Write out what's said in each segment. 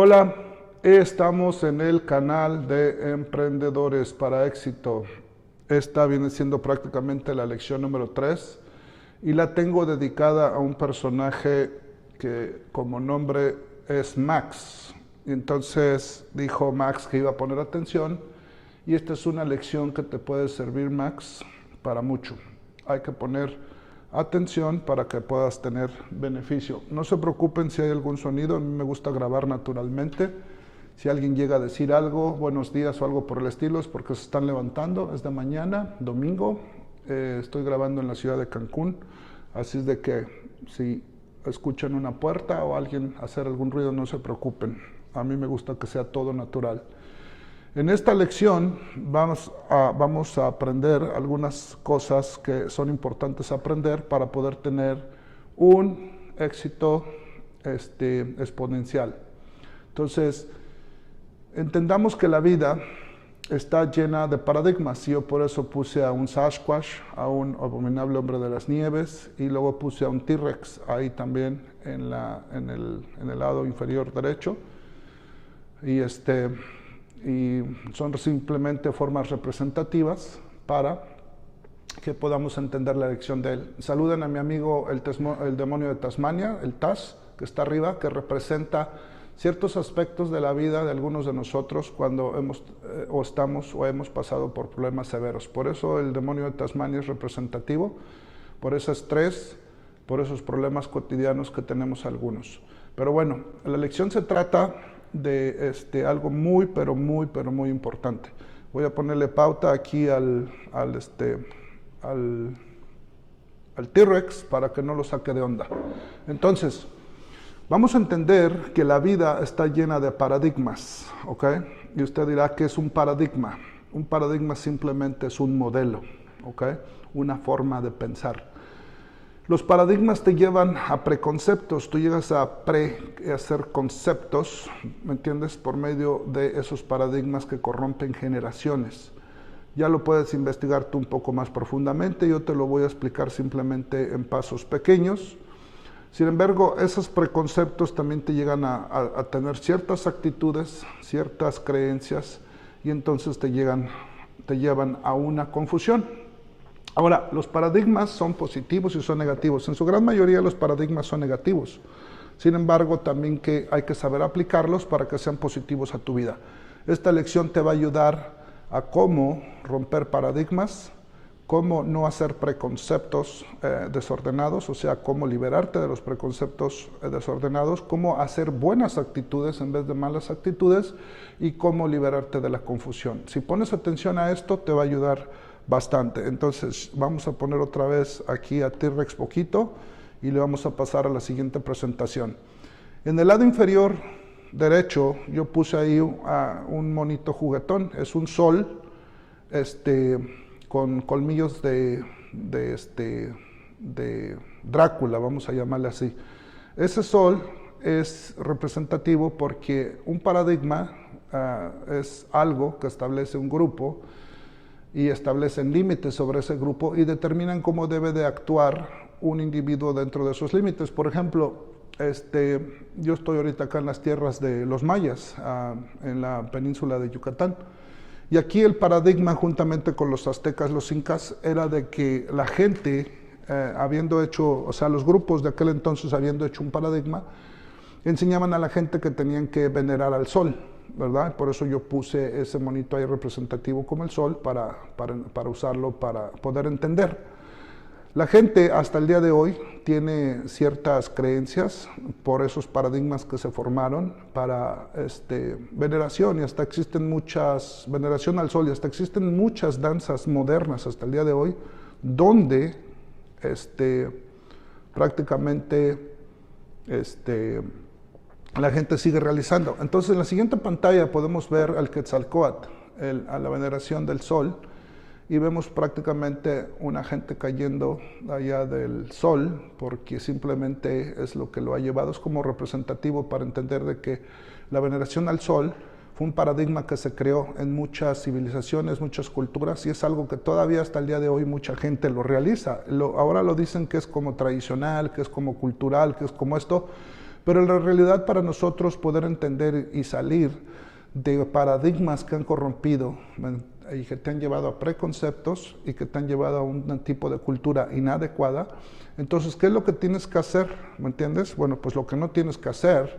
Hola, estamos en el canal de Emprendedores para Éxito. Esta viene siendo prácticamente la lección número 3 y la tengo dedicada a un personaje que como nombre es Max. Entonces dijo Max que iba a poner atención y esta es una lección que te puede servir, Max, para mucho. Hay que poner atención para que puedas tener beneficio. No se preocupen si hay algún sonido, a mí me gusta grabar naturalmente. Si alguien llega a decir algo, buenos días o algo por el estilo, es porque se están levantando, es de mañana, domingo. Estoy grabando en la ciudad de Cancún, así es de que si escuchan una puerta o alguien hacer algún ruido, no se preocupen. A mí me gusta que sea todo natural. En esta lección vamos a aprender algunas cosas que son importantes aprender para poder tener un éxito exponencial. Entonces, entendamos que la vida está llena de paradigmas. Yo por eso puse a un Sasquatch, a un abominable hombre de las nieves, y luego puse a un T-Rex ahí también en el lado inferior derecho. Y son simplemente formas representativas para que podamos entender la lección de él. Saluden a mi amigo el demonio de Tasmania, el Tas, que está arriba, que representa ciertos aspectos de la vida de algunos de nosotros cuando hemos pasado por problemas severos. Por eso el demonio de Tasmania es representativo, por ese estrés, por esos problemas cotidianos que tenemos algunos. Pero bueno, la lección se trata de algo muy importante. Voy a ponerle pauta aquí al T-Rex para que no lo saque de onda. Entonces, vamos a entender que la vida está llena de paradigmas, ¿ok? Y usted dirá, ¿qué es un paradigma? Un paradigma simplemente es un modelo, ¿ok? Una forma de pensar. Los paradigmas te llevan a preconceptos, tú llegas a hacer conceptos, ¿me entiendes? Por medio de esos paradigmas que corrompen generaciones. Ya lo puedes investigar tú un poco más profundamente, yo te lo voy a explicar simplemente en pasos pequeños. Sin embargo, esos preconceptos también te llegan a tener ciertas actitudes, ciertas creencias, y entonces te llevan a una confusión. Ahora, los paradigmas son positivos y son negativos. En su gran mayoría los paradigmas son negativos. Sin embargo, también hay que saber aplicarlos para que sean positivos a tu vida. Esta lección te va a ayudar a cómo romper paradigmas, cómo no hacer preconceptos desordenados, o sea, cómo liberarte de los preconceptos desordenados, cómo hacer buenas actitudes en vez de malas actitudes y cómo liberarte de la confusión. Si pones atención a esto, te va a ayudar bastante. Entonces vamos a poner otra vez aquí a T-Rex poquito y le vamos a pasar a la siguiente presentación. En el lado inferior derecho yo puse ahí un monito juguetón, es un sol con colmillos de Drácula, vamos a llamarle así. Ese sol es representativo porque un paradigma es algo que establece un grupo y establecen límites sobre ese grupo y determinan cómo debe de actuar un individuo dentro de esos límites. Por ejemplo, yo estoy ahorita acá en las tierras de los mayas, en la península de Yucatán, y aquí el paradigma juntamente con los aztecas, los incas, era de que la gente, los grupos de aquel entonces habiendo hecho un paradigma, enseñaban a la gente que tenían que venerar al sol, ¿verdad? Por eso yo puse ese monito ahí representativo como el sol para usarlo para poder entender. La gente hasta el día de hoy tiene ciertas creencias por esos paradigmas que se formaron para veneración, y hasta existen veneración al sol, y hasta existen muchas danzas modernas hasta el día de hoy donde prácticamente la gente sigue realizando. Entonces en la siguiente pantalla podemos ver al Quetzalcóatl, a la veneración del sol, y vemos prácticamente una gente cayendo allá del sol porque simplemente es lo que lo ha llevado. Es como representativo para entender de que la veneración al sol fue un paradigma que se creó en muchas civilizaciones, muchas culturas, y es algo que todavía hasta el día de hoy mucha gente lo realiza. Ahora lo dicen que es como tradicional, que es como cultural, que es como esto, Pero en la realidad para nosotros poder entender y salir de paradigmas que han corrompido y que te han llevado a preconceptos y que te han llevado a un tipo de cultura inadecuada, entonces, ¿qué es lo que tienes que hacer? ¿Me entiendes? Bueno, pues lo que no tienes que hacer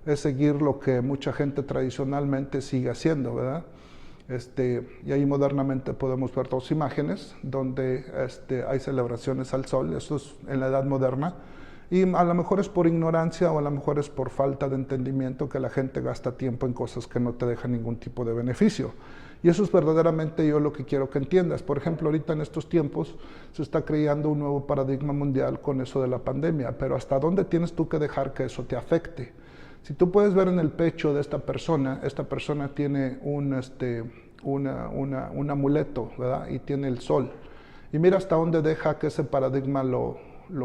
es seguir lo que mucha gente tradicionalmente sigue haciendo, ¿verdad? Y ahí modernamente podemos ver dos imágenes donde hay celebraciones al sol, eso es en la edad moderna, y a lo mejor es por ignorancia o a lo mejor es por falta de entendimiento que la gente gasta tiempo en cosas que no te dejan ningún tipo de beneficio. Y eso es verdaderamente yo lo que quiero que entiendas. Por ejemplo, ahorita en estos tiempos se está creando un nuevo paradigma mundial con eso de la pandemia, pero ¿hasta dónde tienes tú que dejar que eso te afecte? Si tú puedes ver en el pecho de esta persona tiene un amuleto, ¿verdad? Y tiene el sol. Y mira hasta dónde deja que ese paradigma lo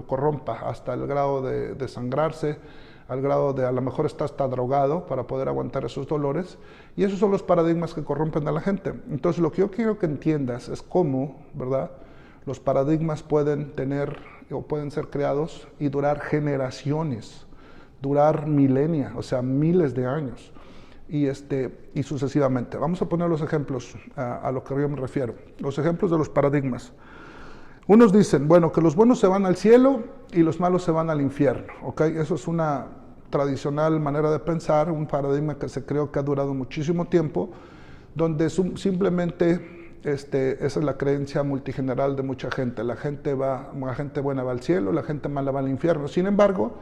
corrompa, hasta el grado de desangrarse, al grado de a lo mejor está hasta drogado para poder aguantar esos dolores. Y esos son los paradigmas que corrompen a la gente. Entonces lo que yo quiero que entiendas es cómo, ¿verdad? Los paradigmas pueden tener o pueden ser creados y durar generaciones, durar milenios, o sea, miles de años. Y sucesivamente. Vamos a poner los ejemplos a lo que yo me refiero. Los ejemplos de los paradigmas. Unos dicen, bueno, que los buenos se van al cielo y los malos se van al infierno, ¿ok? Eso es una tradicional manera de pensar, un paradigma que se creó que ha durado muchísimo tiempo, donde simplemente esa es la creencia multigeneral de mucha gente. La gente buena va al cielo, la gente mala va al infierno. Sin embargo,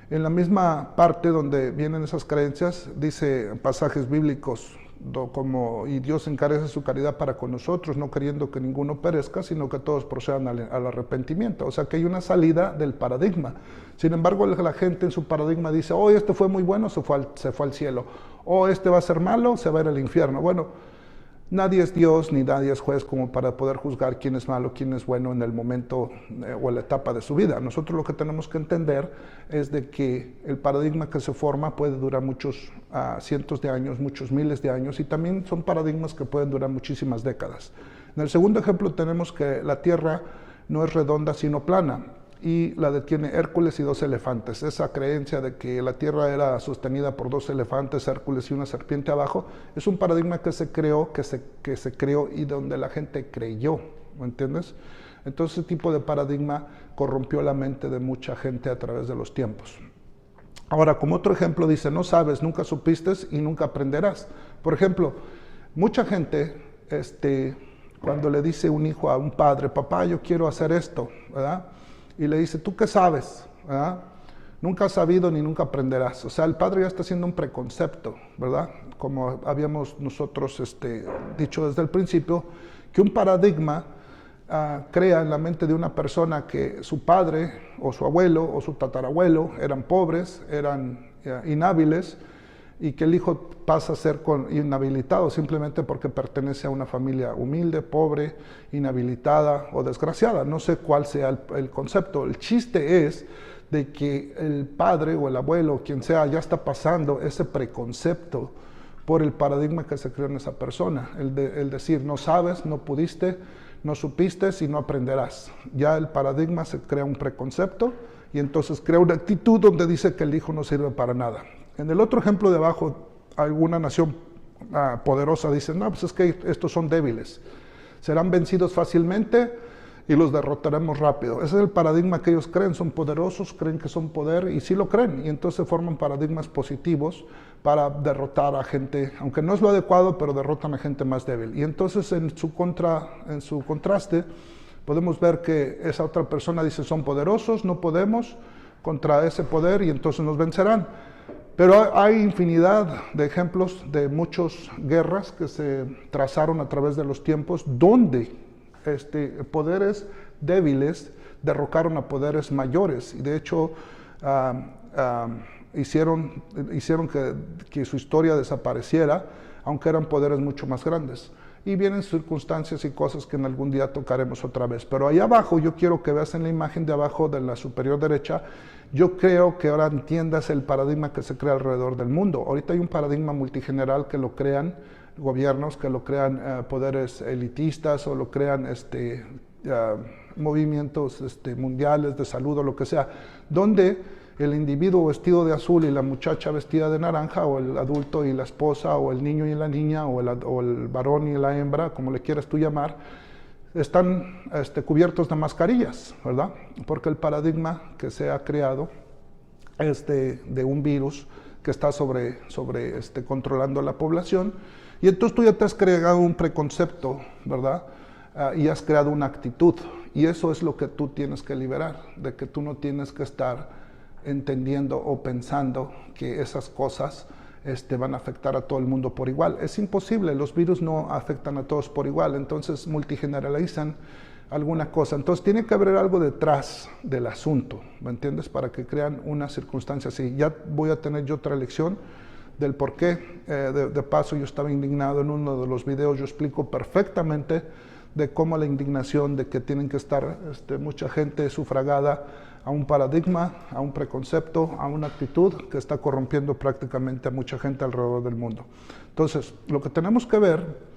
en la misma parte donde vienen esas creencias, dice pasajes bíblicos como, y Dios encarece su caridad para con nosotros, no queriendo que ninguno perezca, sino que todos procedan al arrepentimiento. O sea que hay una salida del paradigma. Sin embargo, la gente en su paradigma dice, oh, este fue muy bueno, se fue al cielo. O este va a ser malo, se va a ir al infierno. Bueno, nadie es Dios ni nadie es juez como para poder juzgar quién es malo, quién es bueno en el momento o en la etapa de su vida. Nosotros lo que tenemos que entender es de que el paradigma que se forma puede durar muchos cientos de años, muchos miles de años, y también son paradigmas que pueden durar muchísimas décadas. En el segundo ejemplo tenemos que la Tierra no es redonda sino plana, y la detiene Hércules y 2 elefantes. Esa creencia de que la Tierra era sostenida por 2 elefantes, Hércules y una serpiente abajo, es un paradigma que se creó, que se creó y donde la gente creyó, ¿me entiendes? Entonces ese tipo de paradigma corrompió la mente de mucha gente a través de los tiempos. Ahora, como otro ejemplo dice, no sabes, nunca supiste y nunca aprenderás. Por ejemplo, mucha gente, cuando le dice un hijo a un padre, papá, yo quiero hacer esto, ¿verdad? Y le dice, ¿tú qué sabes? ¿Verdad? Nunca has sabido ni nunca aprenderás. O sea, el padre ya está haciendo un preconcepto, ¿verdad? Como habíamos nosotros dicho desde el principio, que un paradigma crea en la mente de una persona que su padre o su abuelo o su tatarabuelo eran pobres, eran inhábiles, y que el hijo pasa a ser inhabilitado simplemente porque pertenece a una familia humilde, pobre, inhabilitada o desgraciada. No sé cuál sea el concepto. El chiste es de que el padre o el abuelo, quien sea, ya está pasando ese preconcepto por el paradigma que se creó en esa persona. El decir, no sabes, no pudiste, no supiste y no aprenderás. Ya el paradigma se crea un preconcepto y entonces crea una actitud donde dice que el hijo no sirve para nada. En el otro ejemplo de abajo, alguna nación poderosa dice, no, pues es que estos son débiles, serán vencidos fácilmente y los derrotaremos rápido. Ese es el paradigma que ellos creen, son poderosos, creen que son poder y sí lo creen, y entonces forman paradigmas positivos para derrotar a gente, aunque no es lo adecuado, pero derrotan a gente más débil. Y entonces en su contraste, podemos ver que esa otra persona dice, son poderosos, no podemos contra ese poder y entonces nos vencerán. Pero hay infinidad de ejemplos de muchas guerras que se trazaron a través de los tiempos donde poderes débiles derrocaron a poderes mayores y de hecho hicieron que su historia desapareciera, aunque eran poderes mucho más grandes. Y vienen circunstancias y cosas que en algún día tocaremos otra vez. Pero ahí abajo, yo quiero que veas en la imagen de abajo de la superior derecha, yo creo que ahora entiendas el paradigma que se crea alrededor del mundo. Ahorita hay un paradigma multigeneral que lo crean gobiernos, que lo crean poderes elitistas o lo crean movimientos mundiales de salud o lo que sea, donde el individuo vestido de azul y la muchacha vestida de naranja, o el adulto y la esposa, o el niño y la niña, o el varón y la hembra, como le quieras tú llamar, están cubiertos de mascarillas, ¿verdad? Porque el paradigma que se ha creado es de un virus que está controlando la población, y entonces tú ya te has creado un preconcepto, ¿verdad? Y has creado una actitud, y eso es lo que tú tienes que liberar, de que tú no tienes que estar entendiendo o pensando que esas cosas van a afectar a todo el mundo por igual. Es imposible, los virus no afectan a todos por igual, entonces multigeneralizan alguna cosa. Entonces tiene que haber algo detrás del asunto, ¿me entiendes? Para que crean una circunstancia así. Ya voy a tener yo otra lección del por qué. De paso, yo estaba indignado en uno de los videos, yo explico perfectamente de cómo la indignación de que tienen que estar mucha gente sufragada a un paradigma, a un preconcepto, a una actitud que está corrompiendo prácticamente a mucha gente alrededor del mundo. Entonces, lo que tenemos que ver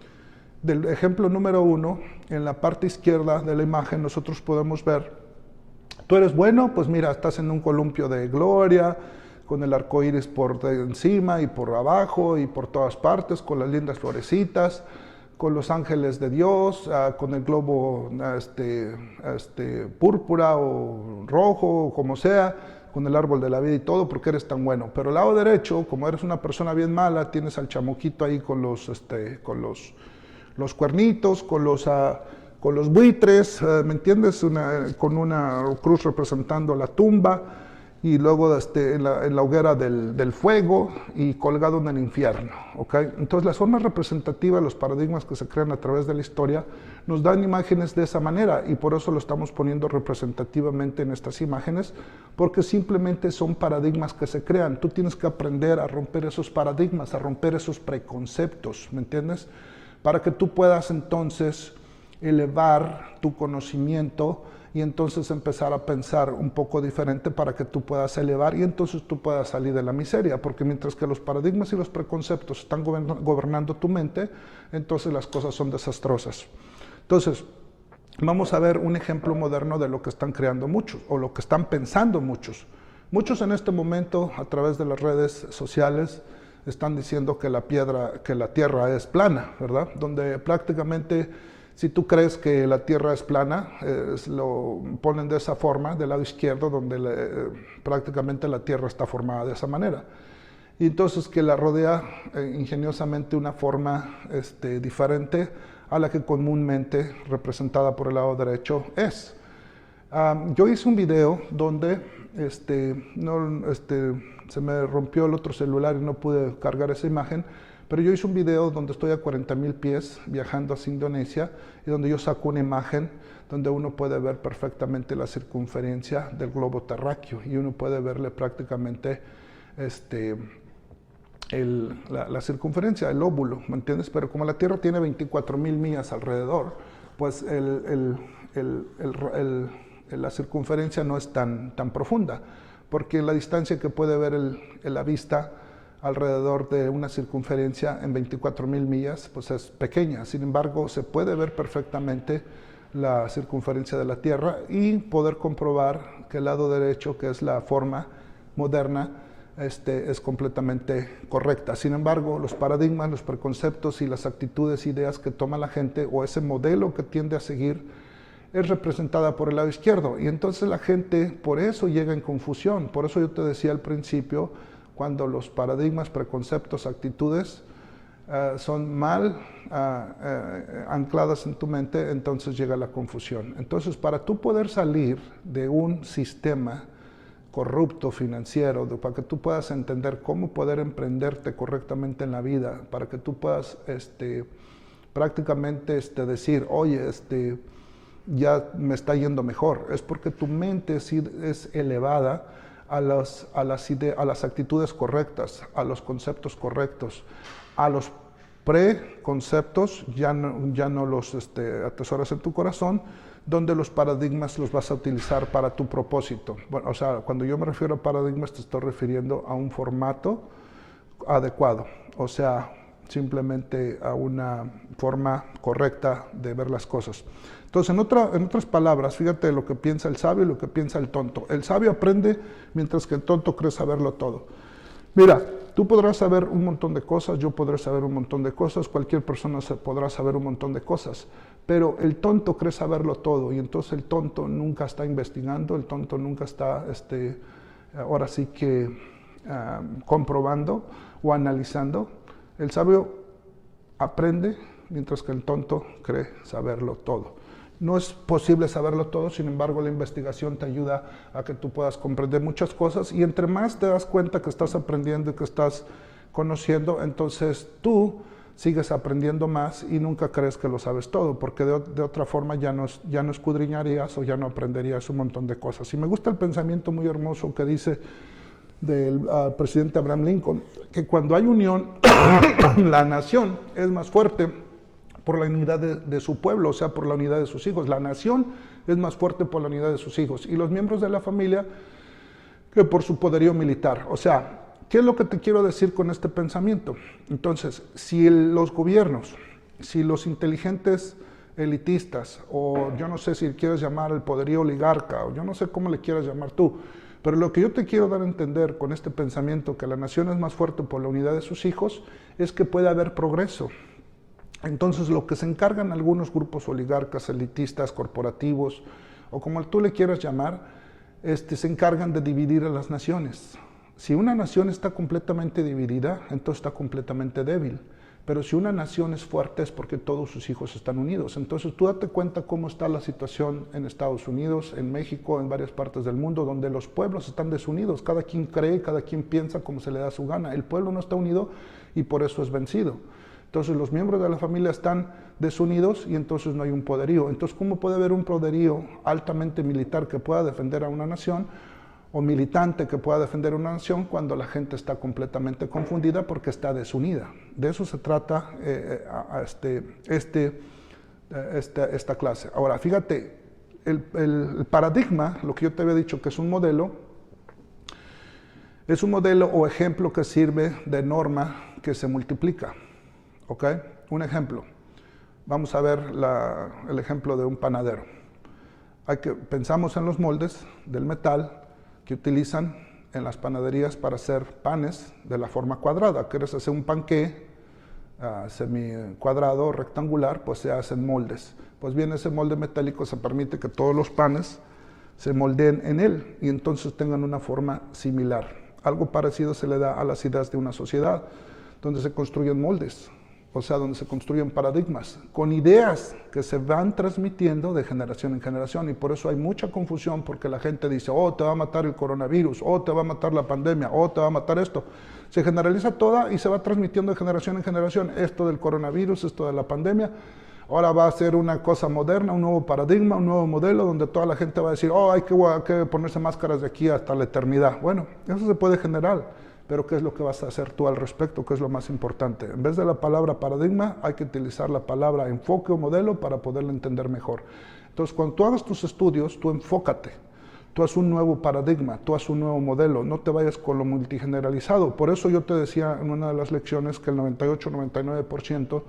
del ejemplo número 1, en la parte izquierda de la imagen nosotros podemos ver, tú eres bueno, pues mira, estás en un columpio de gloria, con el arco iris por encima y por abajo y por todas partes, con las lindas florecitas, con los ángeles de Dios, con el globo púrpura o rojo, o como sea, con el árbol de la vida y todo, porque eres tan bueno. Pero el lado derecho, como eres una persona bien mala, tienes al chamuquito ahí con los cuernitos, con los buitres, ¿me entiendes? Con una cruz representando la tumba, y luego en la hoguera del fuego y colgado en el infierno, ¿ok? Entonces las formas representativas, los paradigmas que se crean a través de la historia, nos dan imágenes de esa manera, y por eso lo estamos poniendo representativamente en estas imágenes, porque simplemente son paradigmas que se crean. Tú tienes que aprender a romper esos paradigmas, a romper esos preconceptos, ¿me entiendes? Para que tú puedas entonces elevar tu conocimiento y entonces empezar a pensar un poco diferente, para que tú puedas elevar y entonces tú puedas salir de la miseria, porque mientras que los paradigmas y los preconceptos están gobernando tu mente, entonces las cosas son desastrosas. Entonces, vamos a ver un ejemplo moderno de lo que están creando muchos, o lo que están pensando muchos. Muchos en este momento, a través de las redes sociales, están diciendo que la Tierra es plana, ¿verdad? Donde prácticamente, si tú crees que la Tierra es plana, lo ponen de esa forma, del lado izquierdo, donde prácticamente la Tierra está formada de esa manera. Y entonces que la rodea ingeniosamente una forma diferente a la que comúnmente representada por el lado derecho es. Yo hice un video donde se me rompió el otro celular y no pude cargar esa imagen, pero yo hice un video donde estoy a 40,000 pies viajando hacia Indonesia, y donde yo saco una imagen donde uno puede ver perfectamente la circunferencia del globo terráqueo, y uno puede verle prácticamente la circunferencia, el óvulo, ¿me entiendes? Pero como la Tierra tiene 24,000 millas alrededor, pues la circunferencia no es tan profunda, porque la distancia que puede ver la vista alrededor de una circunferencia en 24,000 millas, pues es pequeña. Sin embargo, se puede ver perfectamente la circunferencia de la Tierra y poder comprobar que el lado derecho, que es la forma moderna, es completamente correcta. Sin embargo, los paradigmas, los preconceptos y las actitudes, ideas que toma la gente, o ese modelo que tiende a seguir, es representada por el lado izquierdo, y entonces la gente por eso llega en confusión. Por eso yo te decía al principio, cuando los paradigmas, preconceptos, actitudes son mal ancladas en tu mente, entonces llega la confusión. Entonces, para tú poder salir de un sistema corrupto financiero, para que tú puedas entender cómo poder emprenderte correctamente en la vida, para que tú puedas prácticamente decir, oye, ya me está yendo mejor, es porque tu mente es elevada a las actitudes correctas, a los conceptos correctos, a los preconceptos, ya no los atesoras en tu corazón, donde los paradigmas los vas a utilizar para tu propósito. Bueno, o sea, cuando yo me refiero a paradigmas, te estoy refiriendo a un formato adecuado. O sea, simplemente a una forma correcta de ver las cosas. Entonces, en otras palabras, fíjate lo que piensa el sabio y lo que piensa el tonto. El sabio aprende mientras que el tonto cree saberlo todo. Mira, tú podrás saber un montón de cosas, yo podré saber un montón de cosas, cualquier persona podrá saber un montón de cosas, pero el tonto cree saberlo todo y entonces el tonto nunca está investigando, el tonto nunca está, ahora sí que comprobando o analizando. El sabio aprende mientras que el tonto cree saberlo todo. No es posible saberlo todo, sin embargo la investigación te ayuda a que tú puedas comprender muchas cosas y entre más te das cuenta que estás aprendiendo y que estás conociendo, entonces tú sigues aprendiendo más y nunca crees que lo sabes todo, porque de otra forma ya no escudriñarías o ya no aprenderías un montón de cosas. Y me gusta el pensamiento muy hermoso que dice del presidente Abraham Lincoln, que cuando hay unión, la nación es más fuerte por la unidad de su pueblo, o sea, por la unidad de sus hijos. La nación es más fuerte por la unidad de sus hijos. Y los miembros de la familia que por su poderío militar. O sea, ¿qué es lo que te quiero decir con este pensamiento? Entonces, si los gobiernos, si los inteligentes elitistas, o yo no sé si quieres llamar el poderío oligarca, o yo no sé cómo le quieras llamar tú, pero lo que yo te quiero dar a entender con este pensamiento que la nación es más fuerte por la unidad de sus hijos, es que puede haber progreso. Entonces, lo que se encargan algunos grupos oligarcas, elitistas, corporativos, o como tú le quieras llamar, se encargan de dividir a las naciones. Si una nación está completamente dividida, entonces está completamente débil. Pero si una nación es fuerte es porque todos sus hijos están unidos. Entonces, tú date cuenta cómo está la situación en Estados Unidos, en México, en varias partes del mundo, donde los pueblos están desunidos. Cada quien cree, cada quien piensa como se le da su gana. El pueblo no está unido y por eso es vencido. Entonces los miembros de la familia están desunidos y entonces no hay un poderío. Entonces, ¿cómo puede haber un poderío altamente militar que pueda defender a una nación o militante que pueda defender a una nación cuando la gente está completamente confundida porque está desunida? De eso se trata esta clase. Ahora, fíjate, el paradigma, lo que yo te había dicho que es un modelo o ejemplo que sirve de norma que se multiplica. ¿Ok? Un ejemplo. Vamos a ver el ejemplo de un panadero. Pensamos en los moldes del metal que utilizan en las panaderías para hacer panes de la forma cuadrada. ¿Quieres hacer un panqué semi-cuadrado, rectangular? Pues se hacen moldes. Pues bien, ese molde metálico se permite que todos los panes se moldeen en él y entonces tengan una forma similar. Algo parecido se le da a las ideas de una sociedad, donde se construyen moldes. O sea, donde se construyen paradigmas, con ideas que se van transmitiendo de generación en generación. Y por eso hay mucha confusión, porque la gente dice, oh, te va a matar el coronavirus, oh, te va a matar la pandemia, oh, te va a matar esto. Se generaliza toda y se va transmitiendo de generación en generación. Esto del coronavirus, esto de la pandemia, ahora va a ser una cosa moderna, un nuevo paradigma, un nuevo modelo, donde toda la gente va a decir, oh, hay que ponerse máscaras de aquí hasta la eternidad. Bueno, eso se puede generar. Pero ¿qué es lo que vas a hacer tú al respecto? ¿Qué es lo más importante? En vez de la palabra paradigma, hay que utilizar la palabra enfoque o modelo para poderlo entender mejor. Entonces, cuando tú hagas tus estudios, tú enfócate. Tú haz un nuevo paradigma, tú haz un nuevo modelo, no te vayas con lo multigeneralizado. Por eso yo te decía en una de las lecciones que el 98-99%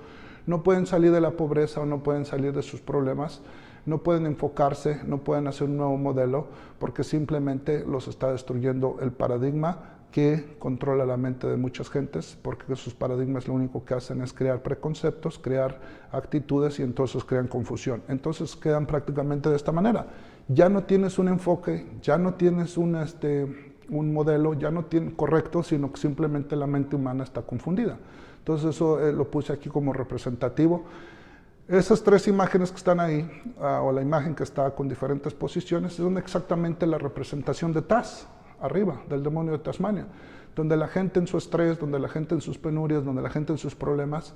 no pueden salir de la pobreza o no pueden salir de sus problemas, no pueden enfocarse, no pueden hacer un nuevo modelo, porque simplemente los está destruyendo el paradigma que controla la mente de muchas gentes, porque sus paradigmas lo único que hacen es crear preconceptos, crear actitudes y entonces crean confusión. Entonces quedan prácticamente de esta manera. Ya no tienes un enfoque, ya no tienes un modelo, ya no tienes correcto, sino que simplemente la mente humana está confundida. Entonces eso lo puse aquí como representativo. Esas tres imágenes que están ahí, o la imagen que está con diferentes posiciones, son exactamente la representación de Tas, arriba, del demonio de Tasmania, donde la gente en su estrés, donde la gente en sus penurias, donde la gente en sus problemas,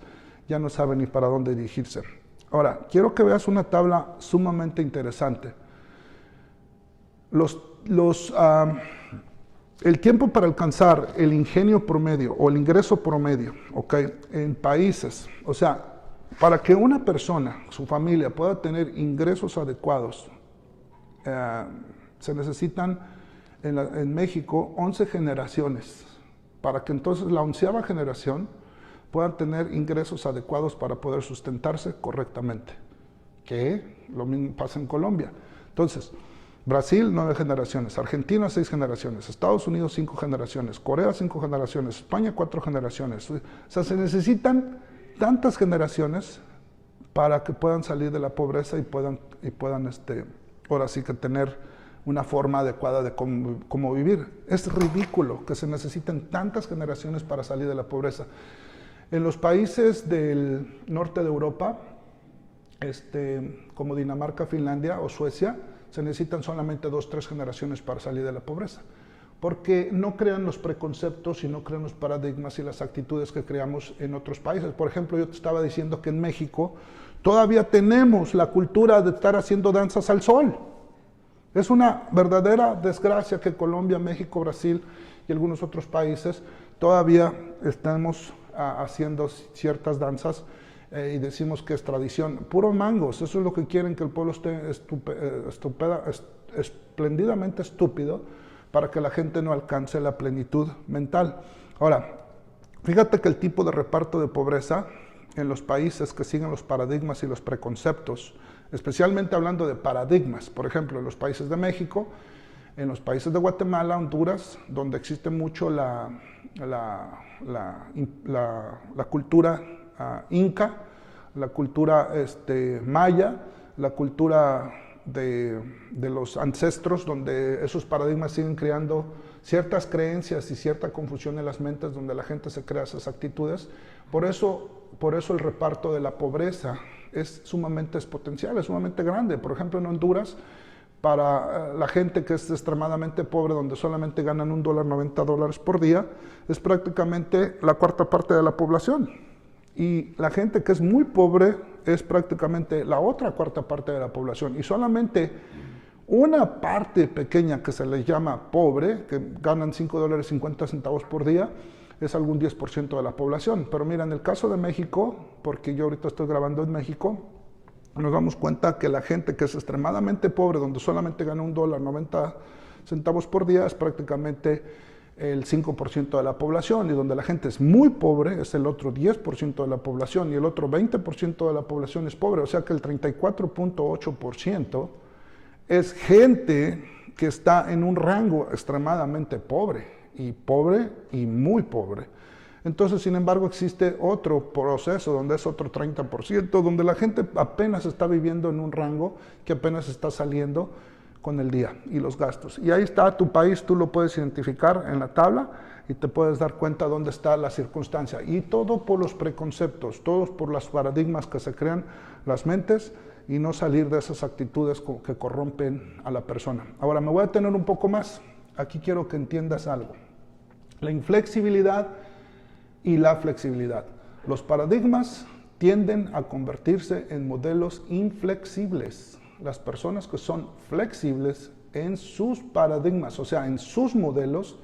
ya no sabe ni para dónde dirigirse. Ahora, quiero que veas una tabla sumamente interesante. El tiempo para alcanzar el ingenio promedio o el ingreso promedio, ¿ok? En países, o sea, para que una persona, su familia, pueda tener ingresos adecuados, se necesitan en México 11 generaciones, para que entonces la 11ª generación puedan tener ingresos adecuados para poder sustentarse correctamente. Que lo mismo pasa en Colombia. Entonces, Brasil, 9 generaciones, Argentina, 6 generaciones, Estados Unidos, 5 generaciones, Corea, 5 generaciones, España, 4 generaciones. O sea, se necesitan tantas generaciones para que puedan salir de la pobreza y puedan ahora sí que tener una forma adecuada de cómo vivir. Es ridículo que se necesiten tantas generaciones para salir de la pobreza. En los países del norte de Europa, como Dinamarca, Finlandia o Suecia, se necesitan solamente 2 o 3 generaciones para salir de la pobreza, porque no crean los preconceptos y no crean los paradigmas y las actitudes que creamos en otros países. Por ejemplo, yo te estaba diciendo que en México todavía tenemos la cultura de estar haciendo danzas al sol. Es una verdadera desgracia que Colombia, México, Brasil y algunos otros países todavía estamos haciendo ciertas danzas y decimos que es tradición. Puro mangos, eso es lo que quieren, que el pueblo esté espléndidamente estúpido para que la gente no alcance la plenitud mental. Ahora, fíjate que el tipo de reparto de pobreza en los países que siguen los paradigmas y los preconceptos, especialmente hablando de paradigmas, por ejemplo, en los países de México, en los países de Guatemala, Honduras, donde existe mucho la cultura inca, la cultura maya, la cultura de los ancestros, donde esos paradigmas siguen creando ciertas creencias y cierta confusión en las mentes, donde la gente se crea esas actitudes. Por eso el reparto de la pobreza es sumamente exponencial, es sumamente grande. Por ejemplo, en Honduras, para la gente que es extremadamente pobre, donde solamente ganan $1, $90 por día, es prácticamente la cuarta parte de la población. Y la gente que es muy pobre es prácticamente la otra cuarta parte de la población. Y solamente una parte pequeña que se les llama pobre, que ganan $5.50 por día, es algún 10% de la población. Pero mira, en el caso de México, porque yo ahorita estoy grabando en México, nos damos cuenta que la gente que es extremadamente pobre, donde solamente gana $1.90 por día, es prácticamente el 5% de la población, y donde la gente es muy pobre es el otro 10% de la población, y el otro 20% de la población es pobre. O sea que el 34.8% es gente que está en un rango extremadamente pobre y muy pobre. Entonces, sin embargo, existe otro proceso donde es otro 30%, donde la gente apenas está viviendo en un rango que apenas está saliendo con el día y los gastos. Y ahí está tu país, tú lo puedes identificar en la tabla y te puedes dar cuenta dónde está la circunstancia. Y todo por los preconceptos, todos por los paradigmas que se crean las mentes, y no salir de esas actitudes que corrompen a la persona. Ahora me voy a detener un poco más. Aquí quiero que entiendas algo. La inflexibilidad y la flexibilidad. Los paradigmas tienden a convertirse en modelos inflexibles. Las personas que son flexibles en sus paradigmas, o sea, en sus modelos,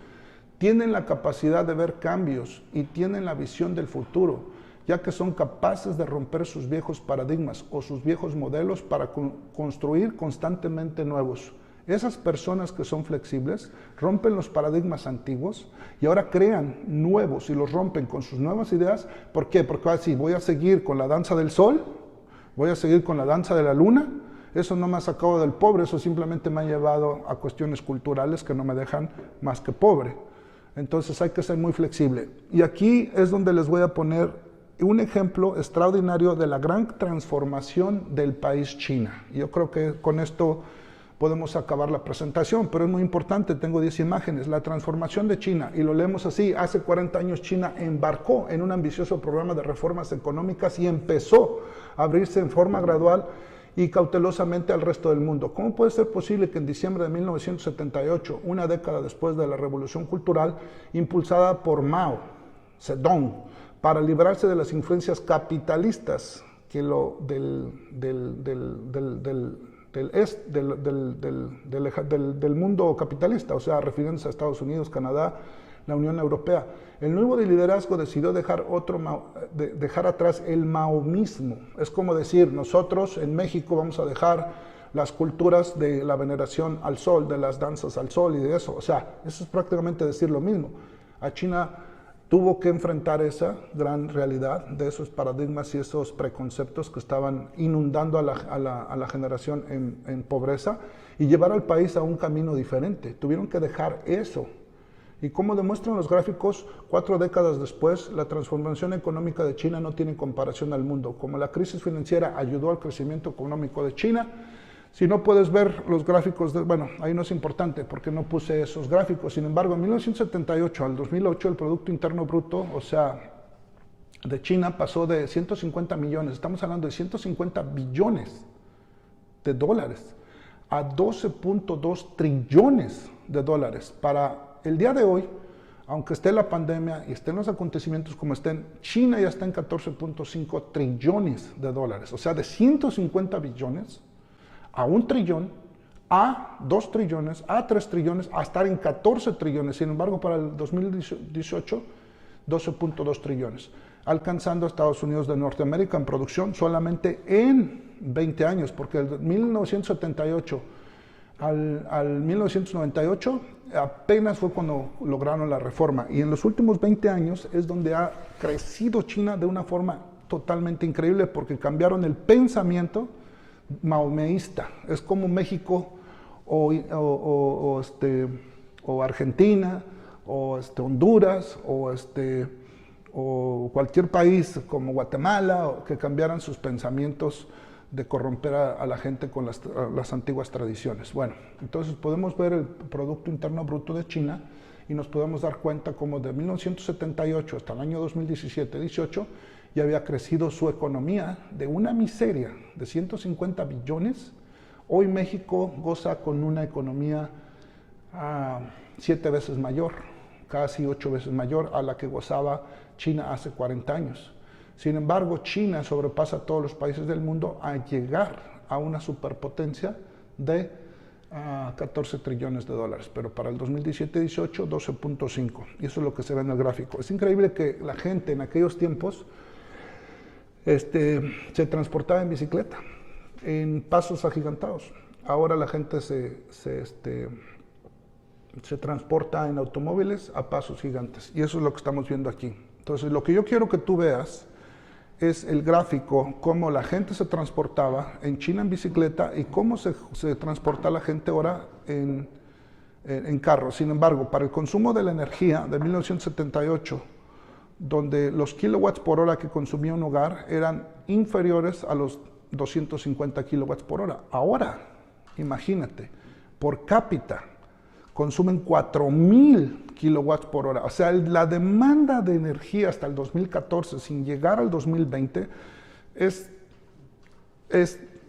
tienen la capacidad de ver cambios y tienen la visión del futuro, ya que son capaces de romper sus viejos paradigmas o sus viejos modelos para construir constantemente nuevos. Esas personas que son flexibles rompen los paradigmas antiguos y ahora crean nuevos y los rompen con sus nuevas ideas. ¿Por qué? Porque así voy a seguir con la danza del sol, voy a seguir con la danza de la luna. Eso no me ha sacado del pobre, eso simplemente me ha llevado a cuestiones culturales que no me dejan más que pobre. Entonces hay que ser muy flexible. Y aquí es donde les voy a poner un ejemplo extraordinario de la gran transformación del país China. Y yo creo que con esto podemos acabar la presentación, pero es muy importante, tengo 10 imágenes. La transformación de China, y lo leemos así: hace 40 años China embarcó en un ambicioso programa de reformas económicas y empezó a abrirse en forma gradual y cautelosamente al resto del mundo. ¿Cómo puede ser posible que en diciembre de 1978, una década después de la Revolución Cultural, impulsada por Mao Zedong, para librarse de las influencias capitalistas que del mundo capitalista, o sea, refiriéndose a Estados Unidos, Canadá, la Unión Europea, el nuevo liderazgo decidió dejar atrás el maoísmo? Es como decir, nosotros en México vamos a dejar las culturas de la veneración al sol, de las danzas al sol y de eso. O sea, eso es prácticamente decir lo mismo. A China tuvo que enfrentar esa gran realidad de esos paradigmas y esos preconceptos que estaban inundando a la generación en pobreza y llevar al país a un camino diferente. Tuvieron que dejar eso. Y como demuestran los gráficos, 4 décadas después, la transformación económica de China no tiene comparación al mundo. Como la crisis financiera ayudó al crecimiento económico de China, si no puedes ver los gráficos, bueno, ahí no es importante porque no puse esos gráficos. Sin embargo, en 1978 al 2008 el Producto Interno Bruto, o sea, de China pasó de 150 millones, estamos hablando de 150 billones de dólares, a 12.2 trillones de dólares. Para el día de hoy, aunque esté la pandemia y estén los acontecimientos como estén, China ya está en 14.5 trillones de dólares, o sea, de 150 billones a 1 trillón, a 2 trillones, a 3 trillones, a estar en 14 trillones. Sin embargo, para el 2018, 12.2 trillones, alcanzando a Estados Unidos de Norteamérica en producción solamente en 20 años, porque del 1978 al 1998 apenas fue cuando lograron la reforma. Y en los últimos 20 años es donde ha crecido China de una forma totalmente increíble, porque cambiaron el pensamiento maomeísta. Es como México o Argentina o Honduras o cualquier país como Guatemala, que cambiaran sus pensamientos de corromper a la gente con las antiguas tradiciones. Bueno, entonces podemos ver el Producto Interno Bruto de China y nos podemos dar cuenta como de 1978 hasta el año 2017-18 ya había crecido su economía de una miseria de 150 billones. Hoy México goza con una economía 7 veces mayor, casi 8 veces mayor a la que gozaba China hace 40 años. Sin embargo, China sobrepasa a todos los países del mundo a llegar a una superpotencia de 14 trillones de dólares, pero para el 2017-18, 12.5. Y eso es lo que se ve en el gráfico. Es increíble que la gente en aquellos tiempos se transportaba en bicicleta, en pasos agigantados. Ahora la gente se transporta en automóviles a pasos gigantes. Y eso es lo que estamos viendo aquí. Entonces, lo que yo quiero que tú veas es el gráfico, cómo la gente se transportaba en China en bicicleta y cómo se transporta la gente ahora en carro. Sin embargo, para el consumo de la energía de 1978, donde los kilowatts por hora que consumía un hogar eran inferiores a los 250 kilowatts por hora. Ahora, imagínate, por cápita consumen 4.000 kilowatts por hora. O sea, la demanda de energía hasta el 2014, sin llegar al 2020, es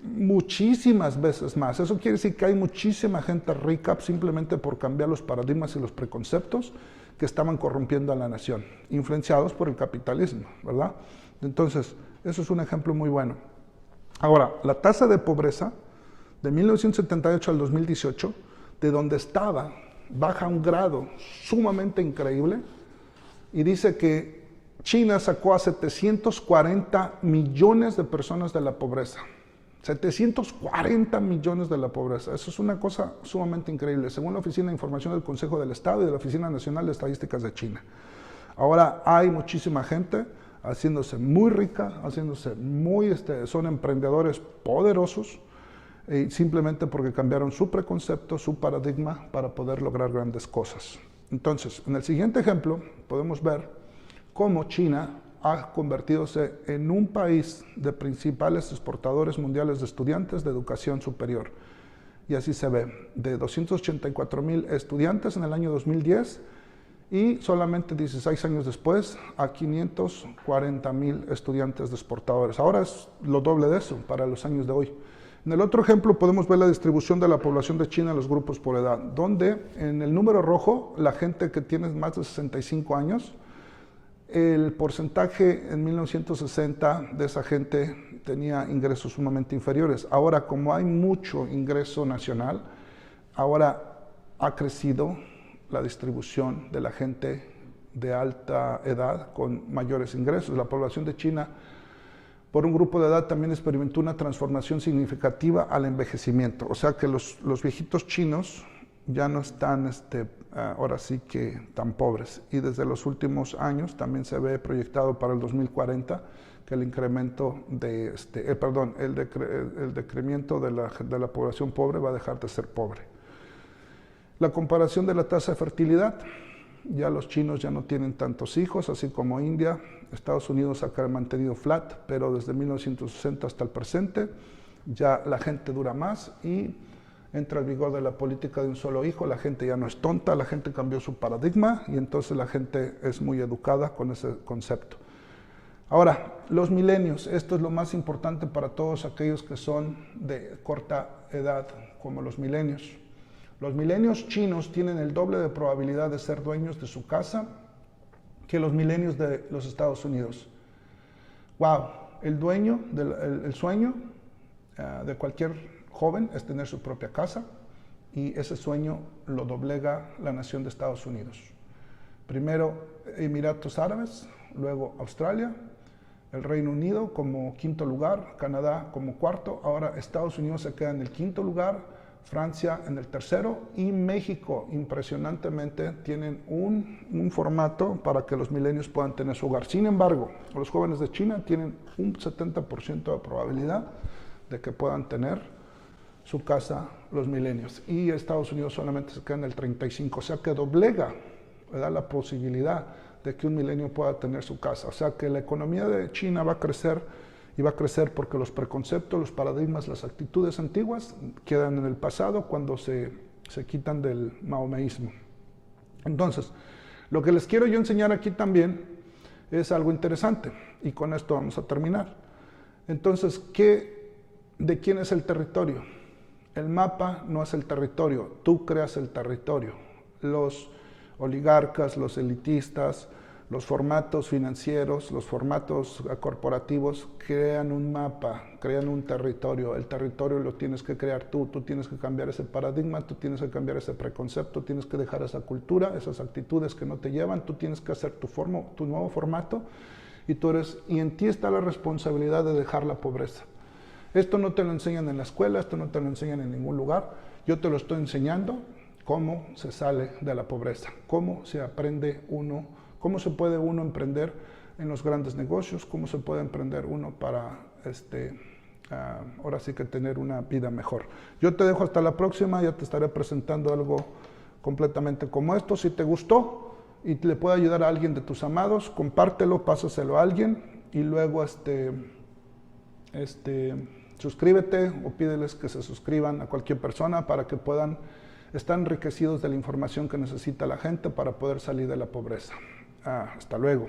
muchísimas veces más. Eso quiere decir que hay muchísima gente rica simplemente por cambiar los paradigmas y los preconceptos que estaban corrompiendo a la nación, influenciados por el capitalismo, ¿verdad? Entonces, eso es un ejemplo muy bueno. Ahora, la tasa de pobreza de 1978 al 2018, de donde estaba, baja a un grado sumamente increíble, y dice que China sacó a 740 millones de personas de la pobreza. 740 millones de la pobreza. Eso es una cosa sumamente increíble, según la Oficina de Información del Consejo del Estado y de la Oficina Nacional de Estadísticas de China. Ahora hay muchísima gente haciéndose muy rica, son emprendedores poderosos, simplemente porque cambiaron su preconcepto, su paradigma para poder lograr grandes cosas. Entonces, en el siguiente ejemplo podemos ver cómo China ha convertidose en un país de principales exportadores mundiales de estudiantes de educación superior. Y así se ve, de 284,000 estudiantes en el año 2010 y solamente 16 años después a 540,000 estudiantes de exportadores. Ahora es lo doble de eso para los años de hoy. En el otro ejemplo podemos ver la distribución de la población de China en los grupos por edad, donde en el número rojo, la gente que tiene más de 65 años, el porcentaje en 1960 de esa gente tenía ingresos sumamente inferiores. Ahora, como hay mucho ingreso nacional, ahora ha crecido la distribución de la gente de alta edad con mayores ingresos. La población de China, por un grupo de edad, también experimentó una transformación significativa al envejecimiento. O sea que los viejitos chinos ya no están ahora sí que tan pobres. Y desde los últimos años también se ve proyectado para el 2040 que el incremento de, el decremento de la población pobre va a dejar de ser pobre. La comparación de la tasa de fertilidad, ya los chinos ya no tienen tantos hijos, así como India. Estados Unidos ha mantenido flat, pero desde 1960 hasta el presente ya la gente dura más y entra el vigor de la política de un solo hijo. La gente ya no es tonta, la gente cambió su paradigma y entonces la gente es muy educada con ese concepto. Ahora, los milenios, esto es lo más importante para todos aquellos que son de corta edad, como los milenios. Los milenios chinos tienen el doble de probabilidad de ser dueños de su casa que los milenios de los Estados Unidos. ¡Wow! El sueño de cualquier joven es tener su propia casa y ese sueño lo doblega la nación de Estados Unidos. Primero Emiratos Árabes, luego Australia, el Reino Unido como quinto lugar, Canadá como cuarto, ahora Estados Unidos se queda en el quinto lugar, Francia en el tercero y México, impresionantemente, tienen un formato para que los milenios puedan tener su hogar. Sin embargo, los jóvenes de China tienen un 70% de probabilidad de que puedan tener su casa los milenios y Estados Unidos solamente se queda en el 35%, o sea que doblega, ¿verdad?, la posibilidad de que un milenio pueda tener su casa. O sea que la economía de China va a crecer y va a crecer porque los preconceptos, los paradigmas, las actitudes antiguas quedan en el pasado cuando se quitan del maomeísmo. Entonces, lo que les quiero yo enseñar aquí también es algo interesante y con esto vamos a terminar. Entonces, ¿de quién es el territorio? El mapa no es el territorio, tú creas el territorio. Los oligarcas, los elitistas, los formatos financieros, los formatos corporativos crean un mapa, crean un territorio. El territorio lo tienes que crear tú tienes que cambiar ese paradigma, tú tienes que cambiar ese preconcepto, tienes que dejar esa cultura, esas actitudes que no te llevan, tú tienes que hacer tu nuevo formato y en ti está la responsabilidad de dejar la pobreza. Esto no te lo enseñan en la escuela, esto no te lo enseñan en ningún lugar, yo te lo estoy enseñando cómo se sale de la pobreza, cómo se aprende uno, cómo se puede uno emprender en los grandes negocios, cómo se puede emprender uno para ahora sí que tener una vida mejor. Yo te dejo hasta la próxima, ya te estaré presentando algo completamente como esto. Si te gustó y le puede ayudar a alguien de tus amados, compártelo, pásaselo a alguien y luego suscríbete o pídeles que se suscriban a cualquier persona para que puedan estar enriquecidos de la información que necesita la gente para poder salir de la pobreza. Hasta luego.